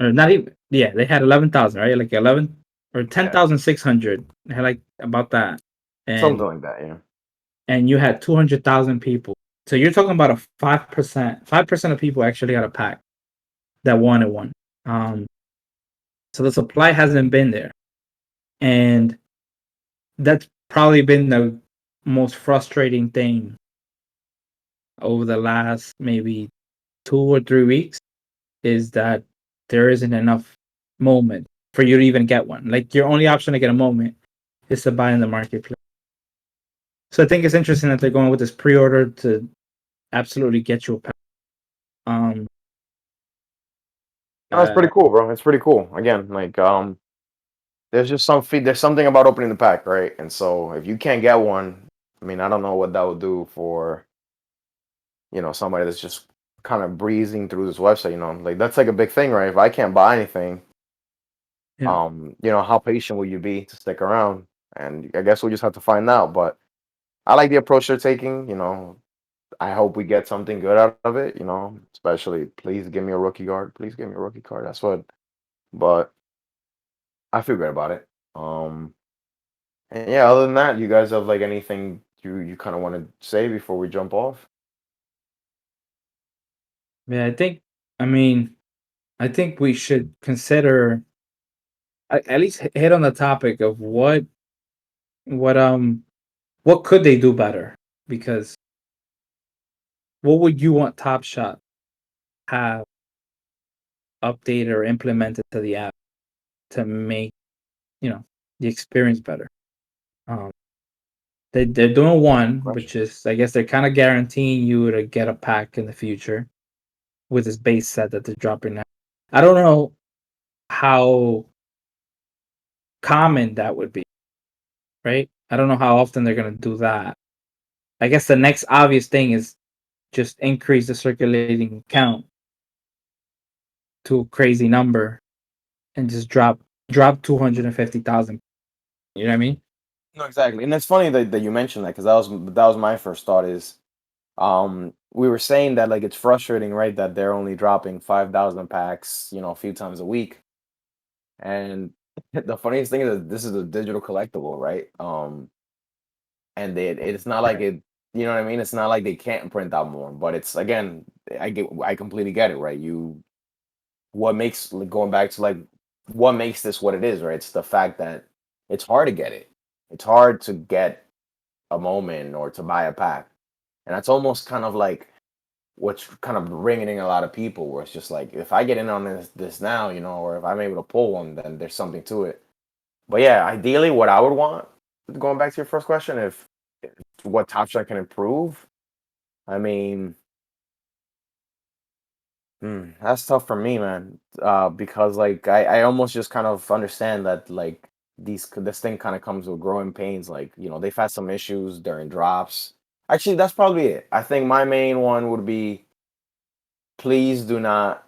or not even. Yeah, they had 11,000, right? Like 11 or Yeah, 10,600. They had like about that, and something like that. Yeah. you had 200,000 people. So you're talking about a 5%. 5% of people actually got a pack that wanted one. Um, so the supply hasn't been there, and that's probably been the most frustrating thing over the last maybe 2 or 3 weeks, is that there isn't enough moment for you to even get one. Like, your only option to get a moment is to buy in the marketplace. So I think it's interesting that they're going with this pre-order to absolutely get you a pack. Um, No, it's uh, pretty cool, bro. It's pretty cool. Again, like there's just there's something about opening the pack, right? And so if you can't get one, I mean, I don't know what that would do for, somebody that's just kind of breezing through this website, like that's like a big thing, right? If I can't buy anything, yeah, how patient will you be to stick around? And I guess we'll just have to find out. But I like the approach they're taking. I hope we get something good out of it. Especially please give me a rookie card. Please give me a rookie card. That's what. But I feel good about it. And yeah, other than that, you guys have like anything you kind of want to say before we jump off? yeah. I mean, I think we should consider at least hit on the topic of what what could they do better? Because what would you want Top Shot have updated or implemented to the app to make, you know the experience better? Um, they're doing one, Question. which is, I guess, they're kind of guaranteeing you to get a pack in the future with this base set that they're dropping now. I don't know how common that would be, right? I don't know how often they're gonna do that. I guess the next obvious thing is just increase the circulating count to a crazy number and just drop 250,000. You know what I mean? No, exactly. And it's funny that you mentioned that because that was my first thought is we were saying that like it's frustrating, right, that they're only dropping 5,000 packs, a few times a week. And the funniest thing is that this is a digital collectible, right? And it's not like it, you know what I mean? It's not like they can't print out more, but it's again, I completely get it, right? What makes, like, going back to like what makes this what it is, right? It's the fact that it's hard to get it. It's hard to get a moment or to buy a pack. And that's almost kind of like what's kind of ringing in a lot of people, where it's just like, if I get in on this now, or if I'm able to pull one, then there's something to it. But yeah, ideally what I would want, going back to your first question, if what Top Shot can improve, I mean, that's tough for me, man. Because like I almost just kind of understand that like this thing kind of comes with growing pains. Like, they've had some issues during drops. Actually, that's probably it. I think my main one would be, please do not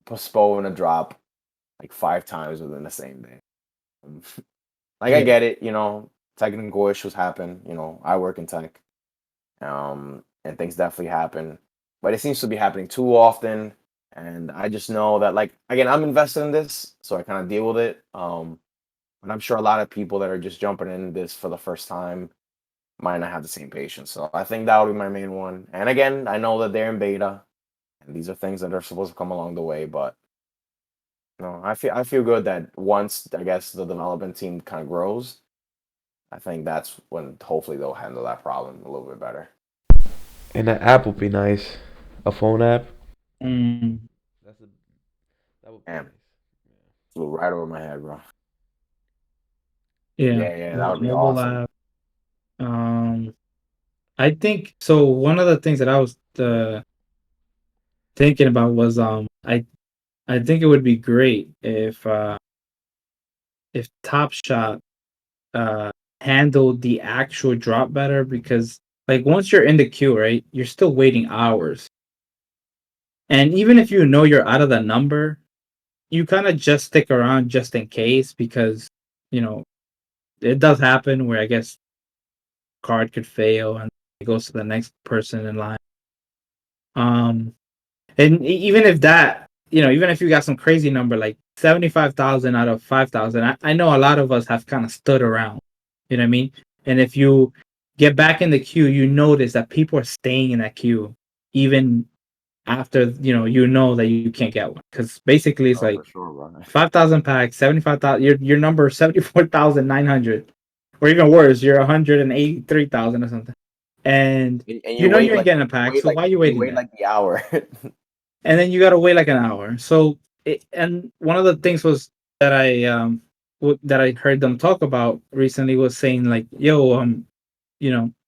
postpone a drop like 5 times within the same day. Um, Like, I Yeah. get it, technical issues happen. I work in tech, and things definitely happen, but it seems to be happening too often. And I just know that, like, again, I'm invested in this, so I kind of deal with it. But I'm sure a lot of people that are just jumping in this for the first time might not have the same patience. So I think that would be my main one. And again, I know that they're in beta, and these are things that are supposed to come along the way. But no, I feel good that once I guess the development team kind of grows, I think that's when hopefully they'll handle that problem a little bit better. And an app would be nice. A phone app. Mm, That's a, that would be Damn, nice. flew right over my head, bro. yeah, Yeah, that would be mobile awesome. app. Um, I think so. One of the things that I was thinking about was I think it would be great if Top Shot handled the actual drop better, because like once you're in the queue, right, you're still waiting hours. And even if you know you're out of the number, you kind of just stick around just in case, because you know it does happen where I guess card could fail and it goes to the next person in line. Um, and even if that, even if you got some crazy number like 75,000 out of 5,000, I know a lot of us have kind of stood around. You know what I mean? And if you get back in the queue, you notice that people are staying in that queue even after that you can't get one, because basically it's Oh, for like sure, bro. 5,000 packs, 75,000. Your number is 74,900, or even worse, you're 183,000 or something, and And you you know wait you ain't like getting a pack. So why are you you waiting wait there? like the hour. And then you got to wait like an hour. So and one of the things was that that I heard them talk about recently was saying like, yo,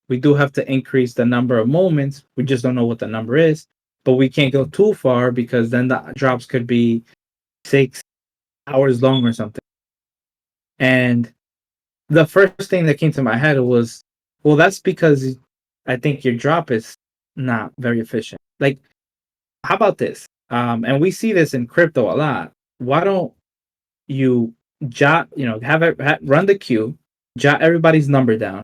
we do have to increase the number of moments. We just don't know what the number is, but we can't go too far because then the drops could be 6 hours long or something. And the first thing that came to my head was, well, that's because I think your drop is not very efficient. Like, how about this? And we see this in crypto a lot. Why don't you have it run the queue, jot everybody's number down,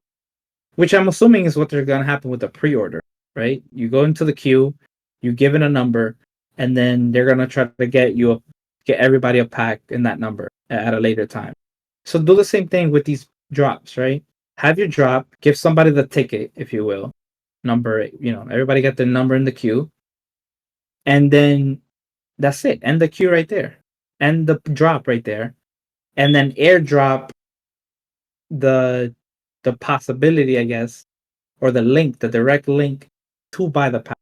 which I'm assuming is what they're gonna happen with the pre-order, right? You go into the queue, you give it a number, and then they're gonna try to get everybody a pack in that number at a later time. So do the same thing with these drops, right? Have your drop, give somebody the ticket, if you will, number. Everybody get their number in the queue, and then that's it. End the queue right there, end the drop right there, and then airdrop the the possibility, I guess, or the direct link to buy the pack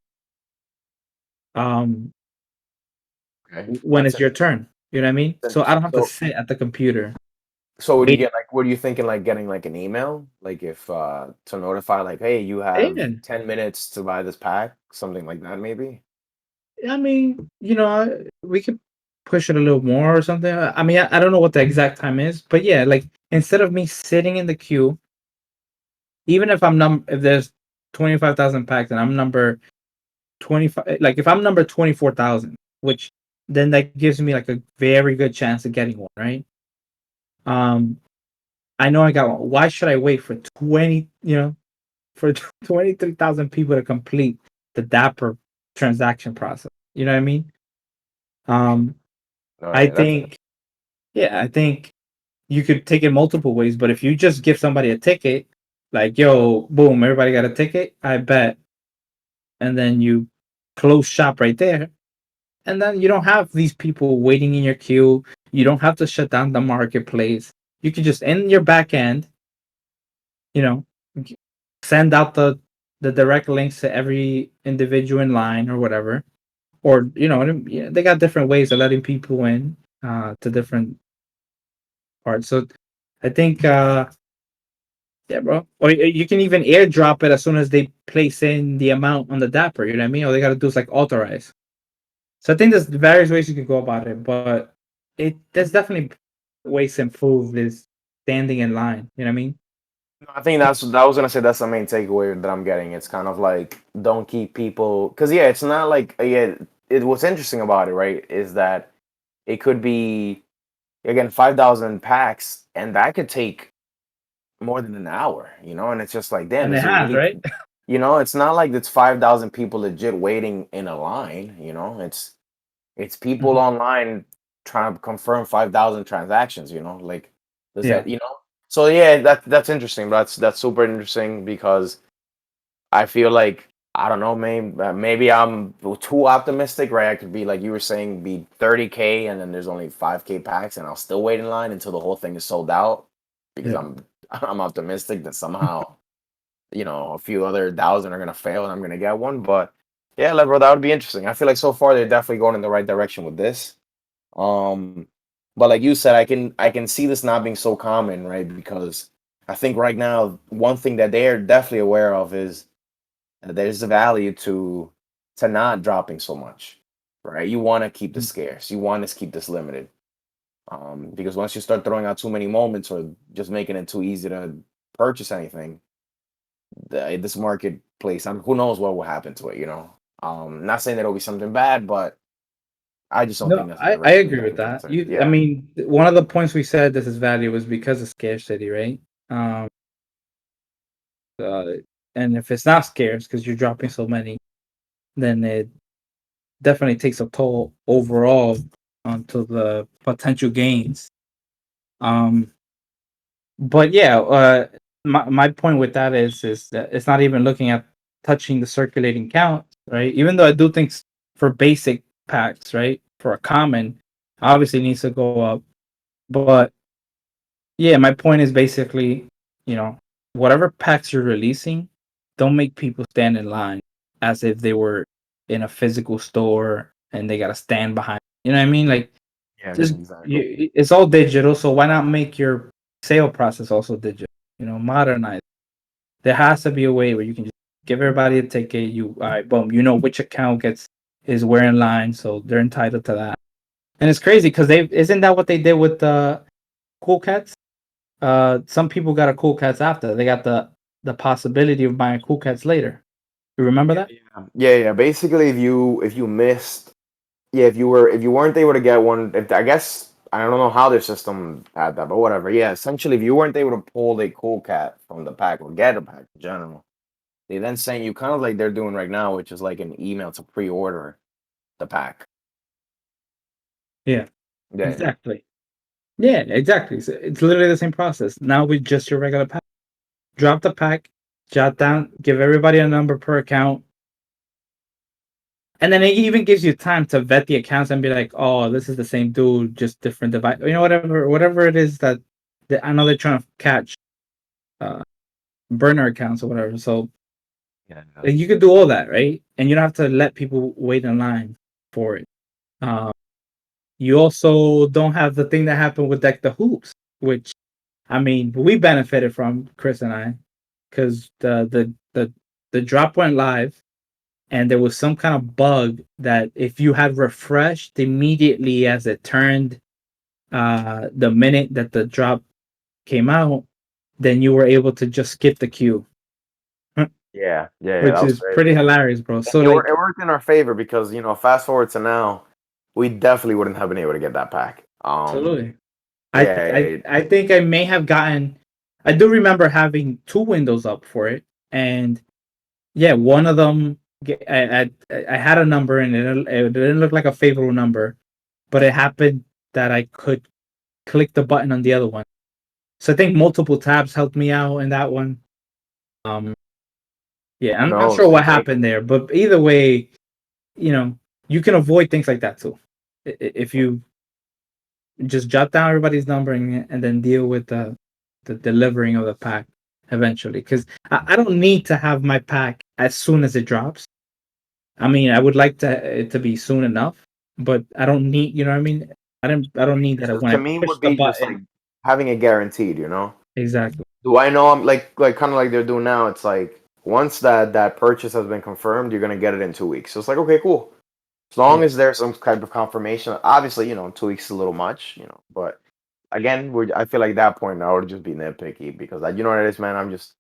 um Okay, when that's it's your turn. You know what I mean? So I interesting. don't have to sit at the computer So would you waiting. get like, what are you thinking, like getting like an email, like if to notify like, hey, you have And 10 minutes to buy this pack, something like that, maybe? I mean, we could push it a little more or something. I mean, I don't know what the exact time is, but yeah, like instead of me sitting in the queue, even if there's 25,000 packs and I'm number 25, like if I'm number 24,000, which then that gives me like a very good chance of getting one, right? Um, I know I got one. Why should I wait for 23,000 people to complete the Dapper transaction process? You know what I mean? Um, No, I yeah, that's think, yeah, I think you could take it multiple ways, but if you just give somebody a ticket, like, yo, boom, everybody got a ticket, I bet, and then you close shop right there, and then you don't have these people waiting in your queue. You don't have to shut down the marketplace. You could just in your back end, you know, send out the direct links to every individual in line or whatever. Or they got different ways of letting people in to different parts. So I think yeah, bro. Or you can even airdrop it as soon as they place in the amount on the Dapper. You know what I mean? All they gotta do is like authorize. So I think there's various ways you can go about it, but there's definitely ways to improve this standing in line. You know what I mean? No, I think that's I was gonna say that's the main takeaway that I'm getting. It's kind of like, don't keep people, because yeah, it's not like yeah. What's interesting about it, right, is that it could be, again, 5,000 packs, and that could take more than an hour, and it's just like, damn, And it is it has, really? right? It's not like it's 5,000 people legit waiting in a line. It's It's people Mhm. online trying to confirm 5,000 transactions. Like does Yeah. that So yeah, that's interesting. That's super interesting because I feel like I don't know, maybe I'm too optimistic, right? I could be like you were saying, be 30K and then there's only 5K packs, and I'll still wait in line until the whole thing is sold out because Yeah. I'm optimistic that somehow a few other thousand are gonna fail and I'm gonna get one. But yeah, like, bro, that would be interesting. I feel like so far they're definitely going in the right direction with this. Um, but like you said, I can see this not being so common, right? Because I think right now one thing that they're definitely aware of is there's a value to not dropping so much, right? You want to keep this Mhm. scarce. You want to keep this limited. Because once you start throwing out too many moments or just making it too easy to purchase anything, this marketplace, who knows what will happen to it. Not saying that it'll be something bad, but I just don't No, think that's the I direction agree that with things are that. concerned. I Yeah. mean, one of the points we said this is value was because of scarcity, right? Um, uh, and if it's not scarce because you're dropping so many, then it definitely takes a toll overall onto the potential gains. Um, but yeah, my point with that is that it's not even looking at touching the circulating count, right? Even though I do think for basic packs, right, for a common, obviously needs to go up. But yeah, my point is basically, you know, whatever packs you're releasing, don't make people stand in line as if they were in a physical store and they gotta stand behind. You know what I mean? Like, Yeah, just exactly. it's all digital, so why not make your sale process also digital? Modernize. There has to be a way where you can just give everybody a ticket. All right, boom. You know which account is where in line, so they're entitled to that. And it's crazy because they isn't that what they did with the Cool Cats? Some people got a Cool Cats after. They got the possibility of buying Cool Cats later. You remember Yeah, that? yeah. Basically, if you missed, yeah, if you weren't able to get one, if I guess I don't know how their system had that, but whatever. Yeah, essentially, if you weren't able to pull a cool cat from the pack or get a pack in general, they then sent you kind of like they're doing right now, which is like an email to pre-order the pack. Yeah, Yeah, exactly. Yeah, exactly. It's literally the same process. Now with just your regular pack. Drop the pack, jot down, give everybody a number per account. And then it even gives you time to vet the accounts and be like, oh, this is the same dude, just different device. Whatever it is that I know they're trying to catch uh, burner accounts or whatever. So yeah, like, you could do all that, right? And you don't have to let people wait in line for it. Uh, you also don't have the thing that happened with Deck the Hoops, which I mean we benefited from, Chris and I, because the drop went live and there was some kind of bug that if you had refreshed immediately as it turned the minute that the drop came out, then you were able to just skip the queue, yeah. That which was is pretty crazy. hilarious, bro. So It like, worked in our favor because fast forward to now, we definitely wouldn't have been able to get that pack. absolutely. Yeah, I think I may have gotten. I do remember having two windows up for it, and yeah, one of them I had a number and it didn't look like a favorable number, but it happened that I could click the button on the other one. So I think multiple tabs helped me out in that one. Um, yeah, who I'm not knows? sure what happened there, but either way, you know, you can avoid things like that too. If you just jot down everybody's number and then deal with the delivering of the pack eventually. Because I don't need to have my pack as soon as it drops. I mean, I would like it to be soon enough, but I don't need. You know what I mean? I don't need that when To I me push would the be just button. like having it guaranteed. Exactly. Do I know I'm like kind of like they're doing now? It's like once that purchase has been confirmed, you're gonna get it in 2 weeks. So it's like okay, cool. As long Yeah. as there's some type of confirmation. Obviously, 2 weeks is a little much. But again, I feel like at that point I would just be nitpicky because you know what it is, man. I'm just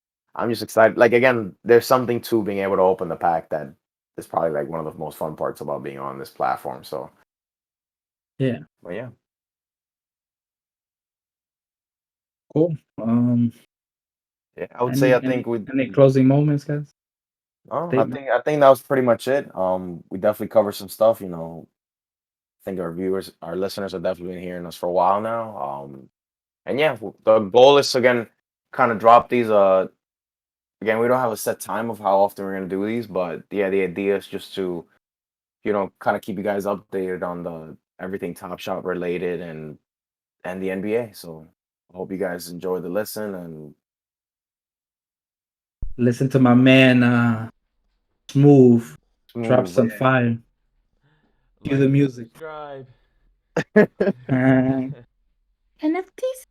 excited. Like again, there's something to being able to open the pack that is probably like one of the most fun parts about being on this platform. So, Yeah. but yeah. Cool. Yeah, I would say I think Any we. any closing moments, guys? Oh, I Statement. think I think that was pretty much it. We definitely covered some stuff. think our listeners have definitely been hearing us for a while now. And yeah, the goal is to again kind of drop these. Again, we don't have a set time of how often we're gonna do these, but yeah, the idea is just to kind of keep you guys updated on the everything Top Shot related and the NBA. So I hope you guys enjoy the listen and Listen to my man, Smooth, drop smooth. some fire. Cue the Like and music. subscribe. NFTs.